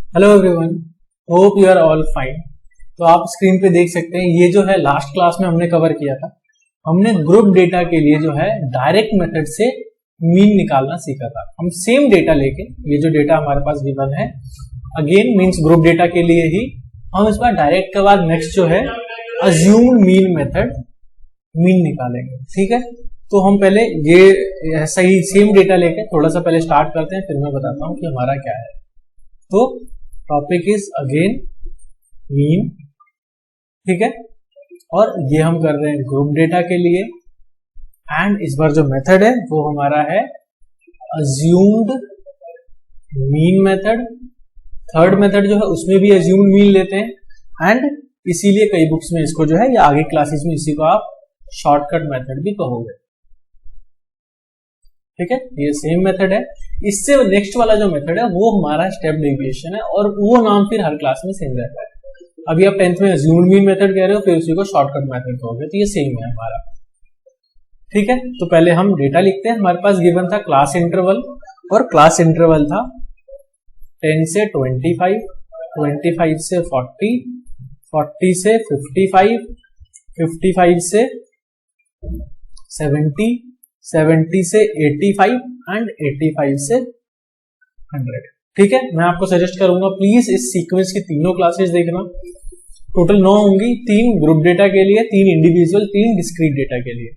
Hello everyone, hope you are all fine. तो आप screen पे देख सकते हैं, ये जो है लास्ट क्लास में हमने कवर किया था। हमने ग्रुप डेटा के लिए जो है डायरेक्ट मेथड से मीन निकालना सीखा था। हम सेम डेटा लेके, ये जो डेटा हमारे पास गिवन है अगेन मींस ग्रुप डेटा के लिए ही, हम इस बार डायरेक्ट के बाद नेक्स्ट जो है अज्यूम्ड मीन मेथड मीन निकालेंगे। ठीक है, तो हम पहले ये सही सेम डेटा लेके थोड़ा सा पहले स्टार्ट करते हैं, फिर मैं बताता हूँ कि हमारा क्या है। तो टॉपिक इज अगेन मीन, ठीक है, और ये हम कर रहे हैं ग्रुप डेटा के लिए। एंड इस बार जो मेथड है वो हमारा है assumed mean method. Third method जो है उसमें भी अज्यूम्ड मीन लेते हैं, एंड इसीलिए कई बुक्स में इसको जो है या आगे क्लासेस में इसी को आप शॉर्टकट मेथड भी कहोगे। ठीक है, ये सेम मेथड है। इससे नेक्स्ट वाला जो मेथड है वो हमारा स्टेप डेविएशन है, और वो नाम फिर हर क्लास में सेम रहता है। अभी आप 10th में अज्यूम्ड मीन मेथड कह रहे हो, फिर उसी को शॉर्टकट मेथड कहोगे, तो ये सेम है हमारा। ठीक है, तो पहले हम डेटा लिखते हैं। हमारे पास गिवन था क्लास इंटरवल, और क्लास इंटरवल था 10 से 25, 25 से 40, 40 से 55, 55 से 70, 70 से 85 एंड 85 से 100। ठीक है, मैं आपको सजेस्ट करूंगा प्लीज इस सीक्वेंस की तीनों क्लासेस देखना। टोटल 9 होंगी, 3 ग्रुप डेटा के लिए, 3 इंडिविजुअल, 3 डिस्क्रीट डेटा के लिए।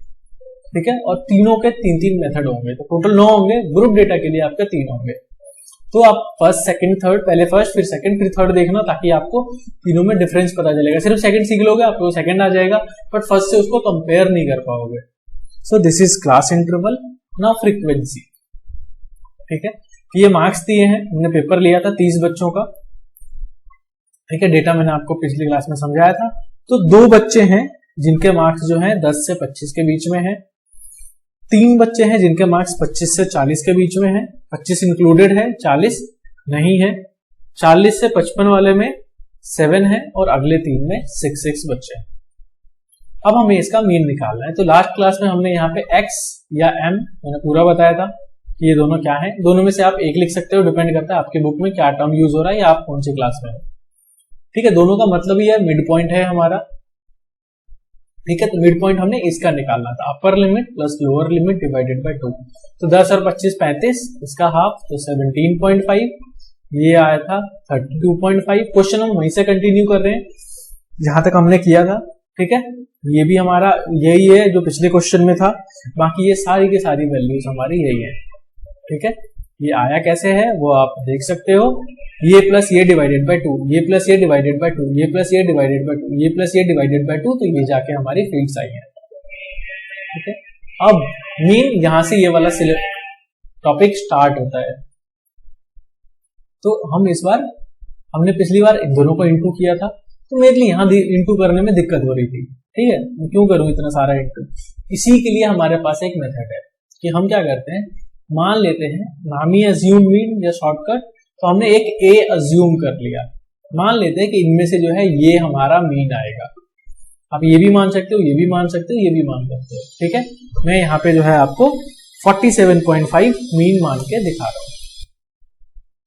ठीक है, और तीनों के 3-3 मेथड होंगे, तो टोटल 9 होंगे। ग्रुप डेटा के लिए आपके 3 होंगे। तो आप फर्स्ट, सेकंड, थर्ड, पहले फर्स्ट, फिर सेकंड, फिर थर्ड देखना, ताकि आपको तीनों में डिफरेंस पता चलेगा। सिर्फ सेकंड सीख लोगे आपको सेकंड आ जाएगा, बट फर्स्ट से उसको कंपेयर नहीं कर पाओगे। So this is class interval. Now frequency. ठीक है, ये मार्क्स दिए हैं, हमने पेपर लिया था 30 बच्चों का। ठीक है, डेटा मैंने आपको पिछली क्लास में समझाया था। तो 2 बच्चे हैं जिनके मार्क्स जो है 10 से 25 के बीच में है। 3 बच्चे हैं जिनके मार्क्स 25 से 40 के बीच में है। 25 इंक्लूडेड है, 40 नहीं है। 40 से 55 वाले में 7 है, और अगले 3 में 6 बच्चे हैं। अब हमें इसका मीन निकालना है। तो लास्ट क्लास में हमने यहाँ पे x या m मैंने पूरा बताया था कि ये दोनों क्या है। दोनों में से आप एक लिख सकते हो, डिपेंड करता है आपके बुक में क्या टर्म यूज हो रहा है या आप कौन सी क्लास में हो। ठीक है, दोनों का मतलब ही है मिड पॉइंट है हमारा। ठीक है, तो मिड पॉइंट हमने इसका निकालना था, upper limit plus lower limit divided by 2। तो 10 और 25 35, इसका हाफ तो 17.5, ये आया था 32.5। क्वेश्चन हम वहीं से कंटिन्यू कर रहे हैं जहां तक हमने किया था। ठीक है, ये भी हमारा यही है जो पिछले क्वेश्चन में था, बाकी ये सारी की सारी वैल्यूज हमारी यही है। ठीक है, ये आया कैसे है वो आप देख सकते हो। ये प्लस ये डिवाइडेड बाय 2, ये प्लस ये डिवाइडेड बाय 2, ये प्लस ये डिवाइडेड बाय 2, ये प्लस ये डिवाइडेड बाय 2, तो ये जाके हमारी फील्ड्स आई है। ठीक है, अब मीन यहां से ये वाला टॉपिक स्टार्ट होता है। तो हम इस बार, हमने पिछली बार इन दोनों को इंटू किया था, तो मेरे लिए यहाँ इंटू करने में दिक्कत हो रही थी। ठीक है, मैं क्यों करूं इतना सारा इंटू। इसी के लिए हमारे पास एक मेथड है कि हम क्या करते हैं, मान लेते हैं नाम ही अज्यूम मीन या शॉर्टकट, तो हमने एक ए अज्यूम कर लिया। मान लेते हैं कि इनमें से जो है ये हमारा मीन आएगा। आप ये भी मान सकते हो, ये भी मान सकते हो, ये भी मान सकते हो। ठीक है, मैं यहाँ पे जो है आपको 47.5 मीन मान के दिखा रहा हूं।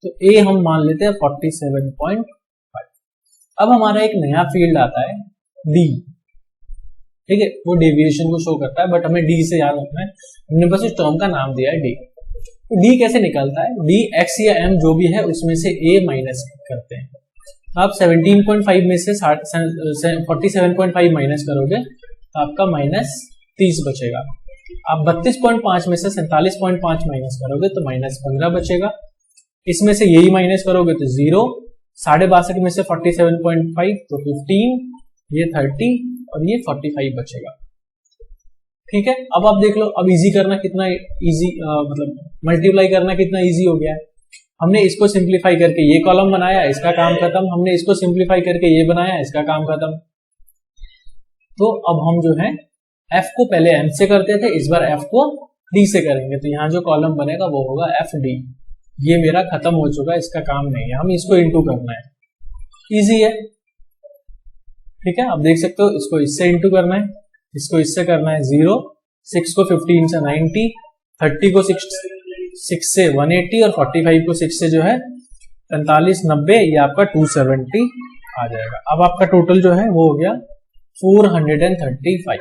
तो ए हम मान लेते हैं 47.5। अब हमारा एक नया फील्ड आता है डी। ठीक है, वो डेविएशन को शो करता है, बट हमें डी से याद रखना है, हमने बस उस टर्म का नाम दिया है डी। तो डी कैसे निकलता है, डी एक्स या एम जो भी है उसमें से ए माइनस करते हैं। आप 17.5 में से 47.5 माइनस करोगे तो आपका माइनस 30 बचेगा। आप 32.5 में से 47.5 माइनस करोगे तो माइनस 15 बचेगा। इसमें से यही माइनस करोगे तो 0। 62 में से 47.5 तो 15, ये 30 और ये 45 बचेगा। ठीक है, अब आप देख लो, अब इजी करना कितना इजी, मतलब मल्टीप्लाई करना कितना इजी हो गया है। हमने इसको सिंप्लीफाई करके ये कॉलम बनाया, इसका काम खत्म। हमने इसको सिंप्लीफाई करके ये बनाया, इसका काम खत्म। तो अब हम जो है f को पहले m से करते थे, इस बार f को d से करेंगे। तो यहाँ जो कॉलम बनेगा वो होगा एफ डी। ये मेरा खत्म हो चुका है, इसका काम नहीं है, हम इसको इंटू करना है। इजी है। ठीक है, आप देख सकते हो, इसको इससे इंटू करना है, इसको इससे करना है 0, 6 को 15 से 90, 30 को 6 से 180 और 45 को 6 से जो है 45 90 ये आपका 270 आ जाएगा। अब आपका टोटल जो है वो हो गया 435।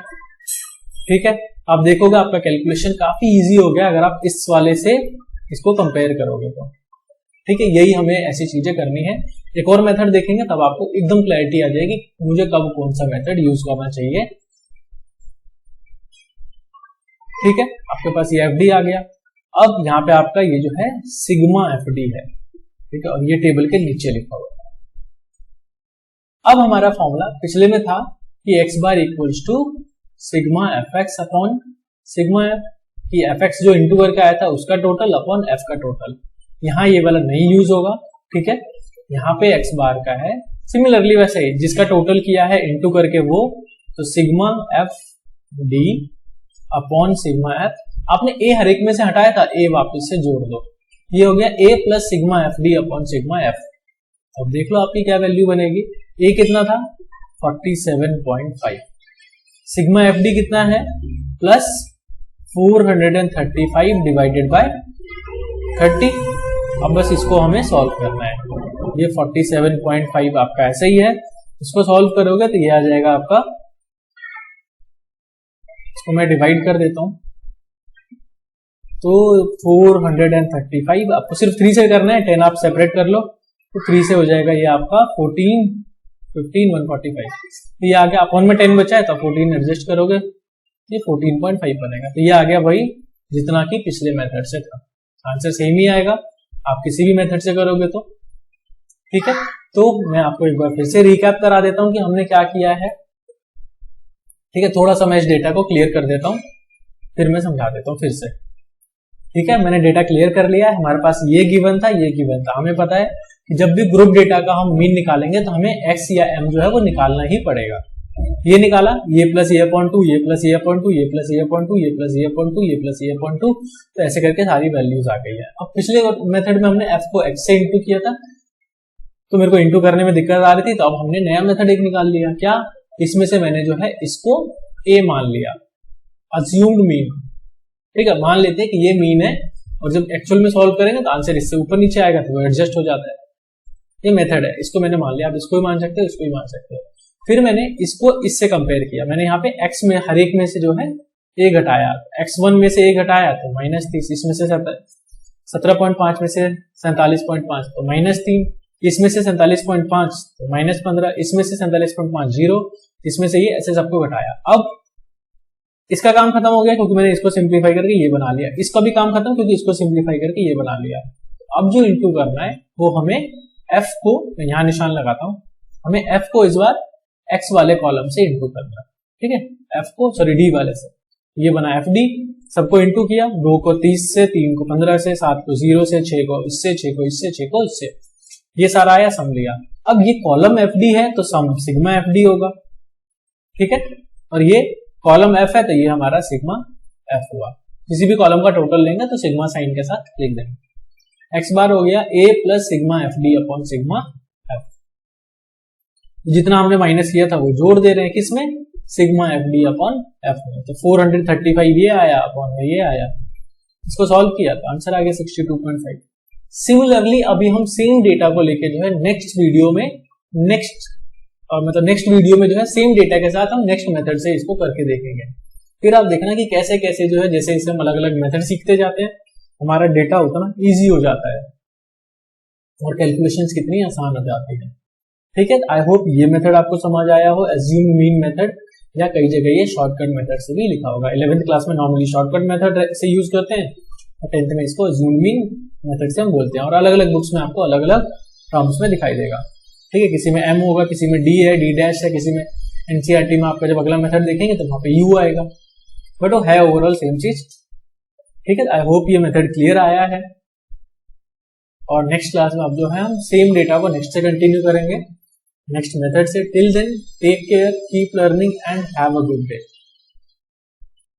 ठीक है, आप देखोगे आपका कैलकुलेशन काफी इजी हो गया अगर आप इस वाले से इसको कंपेयर करोगे तो। ठीक है, यही हमें ऐसी चीजें करनी है। एक और मेथड देखेंगे तब आपको एकदम क्लैरिटी आ जाएगी मुझे कब कौन सा मेथड यूज करना चाहिए। ठीक है, आपके पास ये एफडी आ गया। अब यहाँ पे आपका ये जो है सिग्मा एफडी है। ठीक है, और ये टेबल के नीचे लिखा हुआ है। अब हमारा फॉर्मूला पिछले में था कि x बार equals to sigma f x upon sigma f, कि एफ एक्स जो इंटू करके आया था उसका टोटल अपॉन एफ का टोटल। यहाँ ये वाला नहीं यूज होगा। ठीक है, यहाँ पे x बार का है। सिमिलरली वैसे ही जिसका टोटल किया है इंटू करके वो, तो sigma F D upon sigma F. आपने a हर एक में से हटाया था, a वापस से जोड़ दो, ये हो गया a plus sigma F D upon sigma F. अब देख लो आपकी क्या वैल्यू बनेगी। a कितना था 47.5, सिग्मा एफ डी कितना है प्लस 435 डिवाइडेड बाय 30। अब बस इसको हमें सॉल्व करना है। ये 47.5 आपका ऐसे ही है, इसको सॉल्व करोगे तो ये आ जाएगा आपका, इसको मैं डिवाइड कर देता हूं तो 435, आपको सिर्फ 3 से करना है, 10 आप सेपरेट कर लो तो 3 से हो जाएगा ये आपका 14 15 145। तो ये आ गया, अपॉन में 10 बचा है तो 14 एडजस्ट करोगे ये 14.5 बनेगा। तो ये आ गया वही जितना कि पिछले मेथड से था। आंसर सेम ही आएगा आप किसी भी मेथड से करोगे तो। ठीक है, तो मैं आपको एक बार फिर से रिकैप करा देता हूं कि हमने क्या किया है। ठीक है, थोड़ा सा मैं इस डेटा को क्लियर कर देता हूं, फिर मैं समझा देता हूं फिर से। ठीक है, मैंने डेटा क्लियर कर लिया है। हमारे पास ये गिवन था, ये गिवन था। हमें पता है कि जब भी ग्रुप डेटा का हम मीन निकालेंगे तो हमें x या m जो है वो निकालना ही पड़ेगा। ये निकाला, ये प्लस ये अपॉन 2, ये प्लस ये अपॉन 2, ये प्लस ये अपॉन 2, ये प्लस ये अपॉन 2, ये प्लस ये अपॉन 2, तो ऐसे करके सारी वैल्यूज आ गई है। अब पिछले मेथड में हमने f को x से इंटू किया था तो मेरे को इंटू करने में दिक्कत आ रही थी, तो अब हमने नया मेथड एक निकाल लिया। क्या, इसमें से मैंने जो है इसको a मान लिया, अज्यूम्ड मीन। ठीक है, मान लेते हैं कि ये मीन है और जब एक्चुअल में सॉल्व करेंगे तो आंसर इससे ऊपर नीचे आएगा तो वो एडजस्ट हो जाता है। ये मेथड है, इसको मैंने मान लिया। आप इसको भी मान सकते हो, इसको भी मान सकते हो। फिर मैंने इसको इससे कंपेयर किया। मैंने यहाँ पे x में हर एक में से जो है a घटाया, x1 में से a घटाया तो -30, इसमें से 17.5 में से 47.5 तो -3, इसमें से 47.5 तो -15, इसमें से 47.5 0, इसमें से ये ऐसे सबको घटाया। अब इसका काम खत्म हो गया क्योंकि मैंने इसको सिंप्लीफाई करके ये बना लिया। इसका भी काम खत्म क्योंकि इसको सिंप्लीफाई करके ये बना लिया। अब जो इंटू करना है वो हमें f को, मैं यहां निशान लगाता हूं, हमें f को इस बार x वाले कॉलम से इंटू करना है। ठीक है, f को सॉरी d वाले से, ये बना fd, सबको इंटू किया, 2 को 30 से, 3 को 15 से, 7 को 0 से, 6 को इससे, 6 को इससे, 6 को इससे, ये सारा आया, सम लिया। अब ये कॉलम fd है तो सम सिग्मा fd होगा। ठीक है, और ये कॉलम f है तो ये हमारा सिग्मा f हुआ। किसी भी कॉलम का टोटल लेंगे तो सिग्मा साइन के साथ लिख देंगे। x बार हो गया a plus sigma fd upon sigma f। जितना हमने माइनस किया था वो जोड़ दे रहे हैं किसमें, सिग्मा fd अपॉन f में। तो 435 ये आया अपॉन में ये आया, इसको सॉल्व किया तो आंसर आ गया 62.5। सिमिलरली अभी हम सेम डेटा को लेके जो है नेक्स्ट वीडियो में नेक्स्ट वीडियो में जो है सेम डेटा के साथ हम नेक्स्ट मेथड से इसको करके देखेंगे। फिर आप देखना कि कैसे कैसे जो है जैसे इसे हम अलग अलग मेथड सीखते जाते हैं हमारा डेटा उतना इजी हो जाता है और कैलकुलेशंस कितनी आसान हो जाती है। ठीक है, आई होप ये मेथड आपको समझ आया हो, एज्यूम मीन मेथड, या कई जगह ये शॉर्टकट मेथड से भी लिखा होगा। 11th क्लास में नॉर्मली शॉर्टकट मेथड से यूज करते हैं और 10th में इसको एज्यूम मीन मेथड से हम बोलते हैं, और अलग अलग बुक्स में आपको अलग अलग टर्म्स में दिखाई देगा। ठीक है, किसी में m होगा, किसी में d है, d डैश है, किसी में NCERT में आपका जब अगला मेथड देखेंगे तो वहां पे u आएगा, बट वो है ओवरऑल सेम चीज। ठीक है, आई होप ये मेथड क्लियर आया है और नेक्स्ट क्लास में अब जो है हम सेम डेटा को नेक्स्ट से कंटिन्यू करेंगे नेक्स्ट मेथड से। Till then take care, keep learning and have a good day.